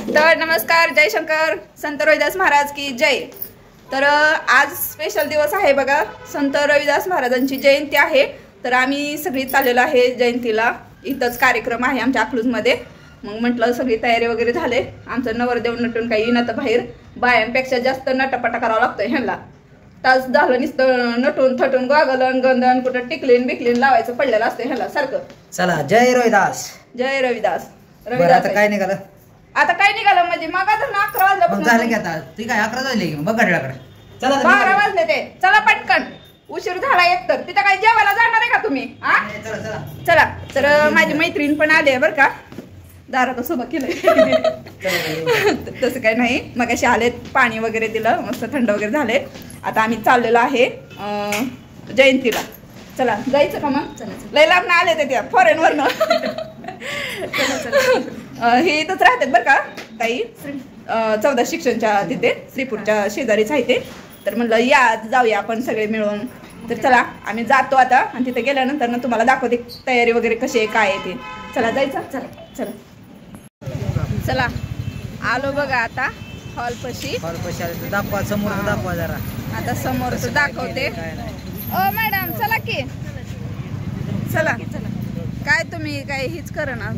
तर नमस्कार, जय शंकर, संत रविदास महाराज की जय। तर आज स्पेशल दिवस आहे बघा, संत रविदास महाराजांची जयंती आहे। तर आम्ही सगळी चाललेलो आहे जयंतीला, इथंच कार्यक्रम आहे आमच्या अकलूजमध्ये। मग म्हटलं सगळी तयारी वगैरे झाले, आमचं नवरदेव नटून काही येणं तर बाहेर बायांपेक्षा जास्त नटापटा करावा लागतोय ह्यांना। तास झालं नुसतं नटून थटून गोगलन गंधन कुठं टिकलीन बिकलीन लावायचं पडलेलं असतं ह्याला सारखं। चला जय रविदास, जय रविदास। रविदास आता काय निघालं? आता काय निघालं म्हणजे मग आता 11 वाजल्यापासून झालं की आता ठीक आहे 11 वाजले की बघ घड्याळाकडे। चला 12 वाजले ते, चला पटकन, उशीर झाला एकतर। तिथं काय जेवायला जाणार आहे का तुम्ही? चला चला चला। तर माझी मैत्रीण पण आली आहे बरं का, दारात उभं केलंय तसं काय नाही, मग असे आलेत, पाणी वगैरे दिलं, मस्त थंड वगैरे झाले। आता आम्ही चाललेलो आहे जयंतीला। चला जायचं का मग? लय लांब आले ते त्या फॉरेन वरनं हे इथंच राहतात बरं का ताई, 14 शिक्षणच्या तिथे श्रीपूरच्या शेजारीच आहे ते। तर म्हणलं या जाऊया आपण सगळे मिळून। तर चला आम्ही जातो आता, आणि तिथे गेल्यानंतर ना तुम्हाला दाखवते तयारी वगैरे कशी आहे काय आहे ते। चला जायचं, चला चला चला। आलो बघा आता हॉलपाशी दाखवा, समोर दाखवा जरा। आता समोरच दाखवते। ओ मॅडम चला की, चला काय तुम्ही काय हीच कर ना,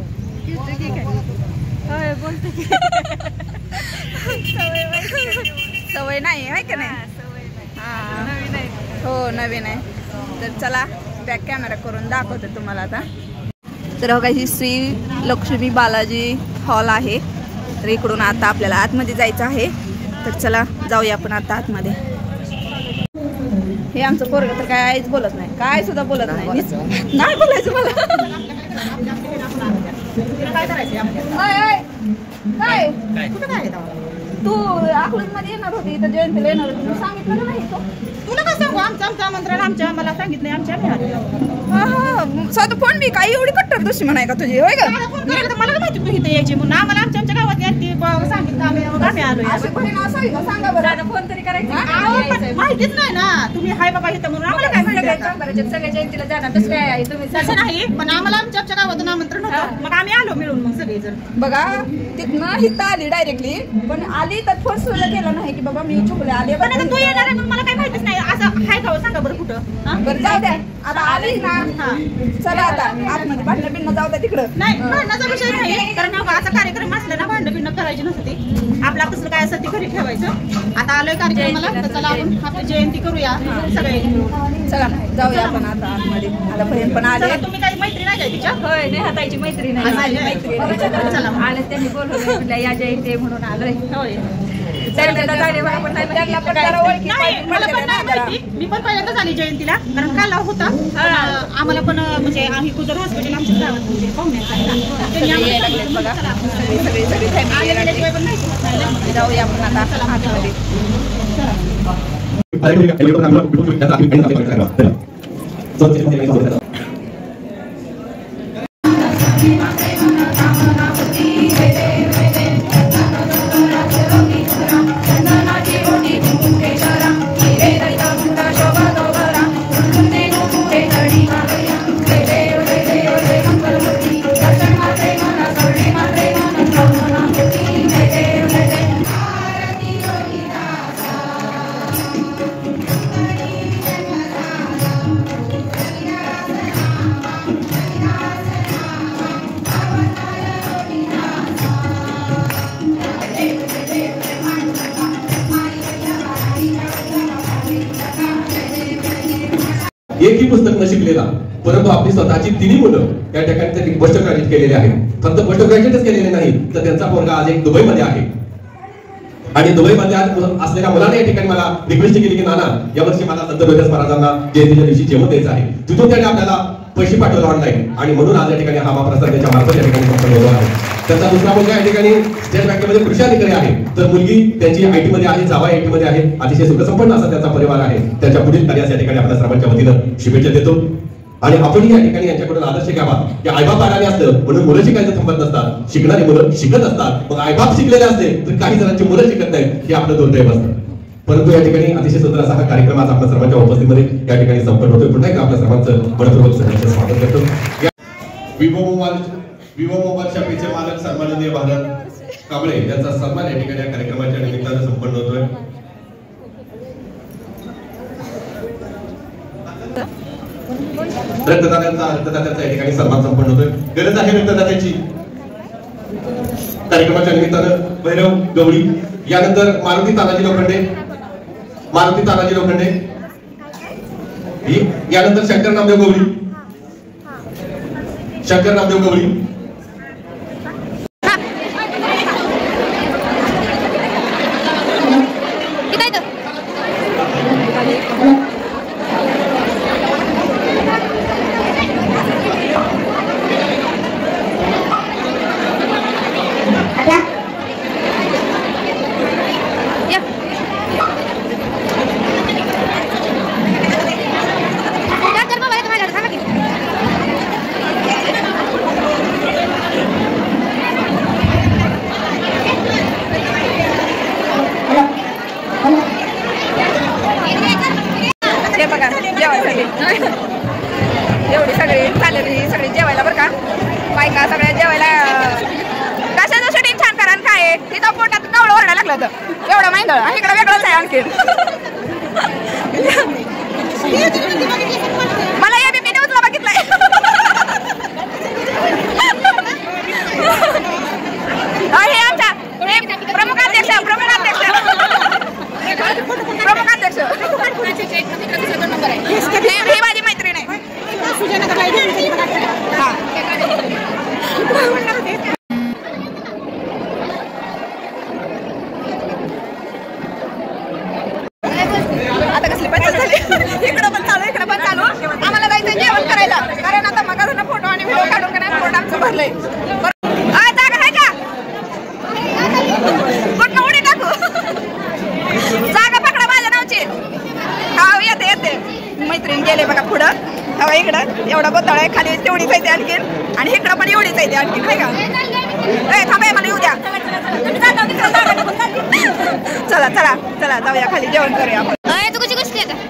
सवय नाही आहे का नाही? हा हो नवीन आहे। तर चला बॅक कॅमेरा करून दाखवते तुम्हाला आता। तर बघा ही श्री लक्ष्मी बालाजी हॉल आहे। तर इकडून आता आपल्याला आतमध्ये जायचं आहे। तर चला जाऊया आपण आता आतमध्ये। हे आमचं पोरगं तर काय आईच बोलत नाही, काय सुद्धा बोलत नाही, नाही बोलायचं मला। काय तू अकलूजमध्ये येणार होती, तर जयंतीला येणार होती, तू सांगितलं नाही? तुला काय सांगू, आमचं आमंत्रण आम्हाला सांगितलं, आमच्या साधं फोन मी काही एवढी कट्टर दुश्मन आहे का तुझी? होय का? मला माहिती तू इथे यायची म्हणून, आम्हाला आमच्या गावात सांगितलं, आम्ही आलो। सांगा बरं, फोन तरी करायचं माहितीच नाही ना, तुम्ही हाय बाबा इथं म्हणून आम्हाला काय माहिती? सगळ्या जयंतीला जाणार तसं काय आहे? तुम्ही तसं नाही, पण आम्हाला आमच्या गावातून आमंत्रण होतं, मग आम्ही आलो मिळून मग सगळेजण। बघा तिथनं हिथं आली डायरेक्टली, पण आली तर फोन सुद्धा केला नाही की बाबा मी चुकले आले। पण आता तू येणार आहे मग मला काय माहितीच नाही, असं हाय का सांगा बरं कुठं? बरं जाऊ द्या, आता आली ना। चला आता आतमध्ये भांडण बिंड जाऊ द्या तिकडं। नाही भांडणाचा विषय नाही, कारण असा कार्यक्रम असला ना भांडण बिंड करायची नसते, आपला कसलं काय असं ती घरी ठेवायचं। आता आलोय कार्यक्रमाला, तर चला आपण आपली जयंती करूया सगळे। चला जाऊया आपण आता आतमध्ये। आता बहीण पण आले। तुम्ही काही मैत्री नाही काय तिच्या? होय नेहाताईची मैत्रीण आहे, माझी मैत्रीण। चला आले, त्यांनी बोलवलं, म्हटलं या जयंती म्हणून आलोय। होय मी पण पहिल्यांदाच आली जयंतीला, कारण काल होता आम्हाला पण, म्हणजे आम्ही कुदर हॉस्पिटल आमच्या गावात म्हणजे पाहुणे जाऊया आपण आता आतमध्ये। एकही पुस्तक न शिकलेला, परंतु आपली स्वतःची 3 मुलं त्या ठिकाणी त्यांनी पोस्ट ग्रॅज्युएट केलेले आहेत। फक्त पोस्ट ग्रॅज्युएटच केलेले नाही, तर त्यांचा पोरगा आज एक दुबईमध्ये आहे, आणि दुबईमध्ये असलेल्या मुलाने या ठिकाणी मला रिक्वेस्ट केली की नाना यावर्षी मला संत रविदास महाराजांना जयंतीच्या दिवशी जेवण द्यायचं आहे। तिथून त्याने आपल्याला पैसे पाठवले ऑनलाईन, आणि म्हणून आज या ठिकाणी हा महाप्रसाद त्याच्या मार्फत या ठिकाणी संपन्न होतो आहे। त्यांचा दुसरा मुलगा या ठिकाणी स्टेट बँकेमध्ये कृषी अधिकारी आहे, तर मुलगी त्यांची IT मध्ये आहे, जावा IT मध्ये आहे। अतिशय सुखसंपन्न असा त्यांचा परिवार आहे। त्यांच्या पुढील कार्यास या ठिकाणी आपल्या सर्वांच्या वतीनं शुभेच्छा देतो। आणि आपण या ठिकाणी यांच्याकडून आदर्श घ्यावा की आईबाप आराने असतं म्हणून मुलं शिकायचं थांबत नसतात, शिकणारी मुलं शिकत असतात। मग आईबाप शिकलेले असते तर काही जणांची मुलं शिकत नाहीत, हे आपलं दुर्दैव असतं। परंतु या ठिकाणी अतिशय सुंदर असा हा कार्यक्रम आज आपल्या सर्वांच्या उपस्थितीमध्ये या ठिकाणी संपन्न होतोय। पुन्हा एकदा आपल्या सर्वांचं मनपूर्वक स्वागत करतो। विवो मोबाईल शॉपीचे मालक सन्माननीय भारत कांबळे यांचा सन्मान या ठिकाणी या कार्यक्रमाच्या निमित्तानं संपन्न होतोय. रक्तदात्यांचा या ठिकाणी सन्मान संपन्न होतोय. गरज आहे रक्तदात्याची कार्यक्रमाच्या निमित्तानं भैरव गवळी, यानंतर मारुती तानाजी लोखंडे, यानंतर शंकर नामदेव गवळी, एवढी सगळी चालली सगळी जेवायला बरं का. बायका सगळ्या जेवायला. कशाचं शूटिंग छान करा काय तिथं पोटात कवळं ओरडा लागलं तर एवढं माहिती इकडे वेगळंच आहे आणखी. मला एबीपी न्यूजला बघितलंय. हे आमच्या प्रमुखाध्यक्ष हे माझी मैत्रीण आहे. आता कसली पंचायत झाली. इकडं पण चालू आम्हाला जायचं जेवण करायला. कारण आता मग फोटो आणि व्हिडिओ काढून का पोट आमचं भरलंय. जागा आहे का पण उडी टाकू. जागा पकडा माझ्या नावची. हा येते मैत्रीण गेले बघा पुढं. हवा इकडं एवढा गोताळ आहे. खाली तेवढीच येते आणखीन आणि इकडं पण एवढीच येते आणखीन आहे का. थांबा मला येऊ द्या. चला जाऊया खाली जेवण करूया आपण. तू कशी गोष्टी आहे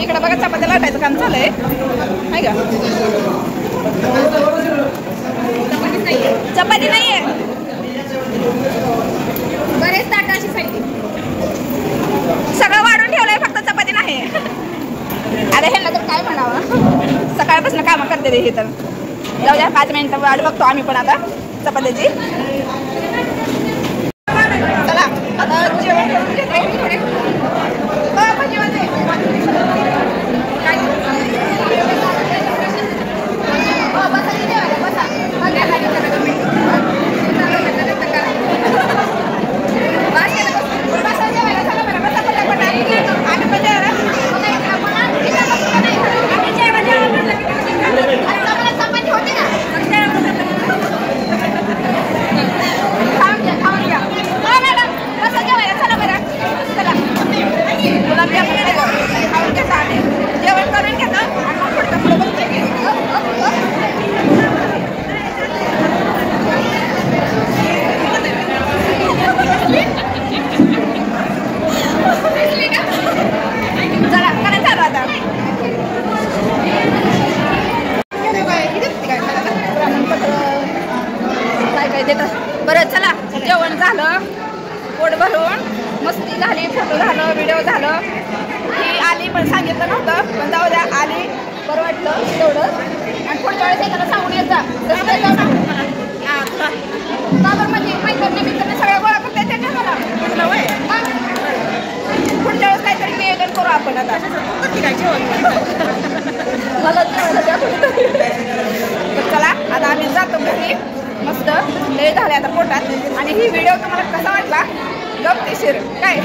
इकडं बघा चपात्या लाटायचं काम चालू आहे का. चपाती नाहीये. बरेच ताट अशी सगळं वाढून ठेवलंय फक्त चपाती नाही. अरे ह्यांना तर काय म्हणावं. सकाळपासून कामं करते हे तर. जाऊ द्या 5 मिनिटं वाट बघतो आम्ही पण आता चपात्याची. चला आता जेवण करून घेते. जेवण करून घेतो चला करायचं आता. काय देतात. बरं चला जेवण झालं. पोट भरून मस्ती झाली. फोटो झालं. व्हिडिओ झालं. ही आली पण सांगितलं नव्हतं पण जाऊ द्या. आली बरं वाटलं तेवढं. आणि पुढच्या वेळेस एखादा सांगून येत जा. म्हणजे मैत्रिणी सगळ्या गोळा करता येते ना मला. पुढच्या वेळेस काहीतरी नियोजन करू आपण आता. चला आता आम्ही जातो घरी. मस्त लय झाले आता पोटात. आणि ही व्हिडिओ तुम्हाला कसा वाटला गमतीशीर काय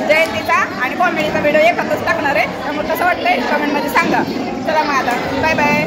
जयंतीचा आणि कॉमेडीचा व्हिडिओ एकत्रच टाकणार आहे. त्यामुळे कसं वाटलंय कमेंटमध्ये सांगा. चला मग आता बाय बाय.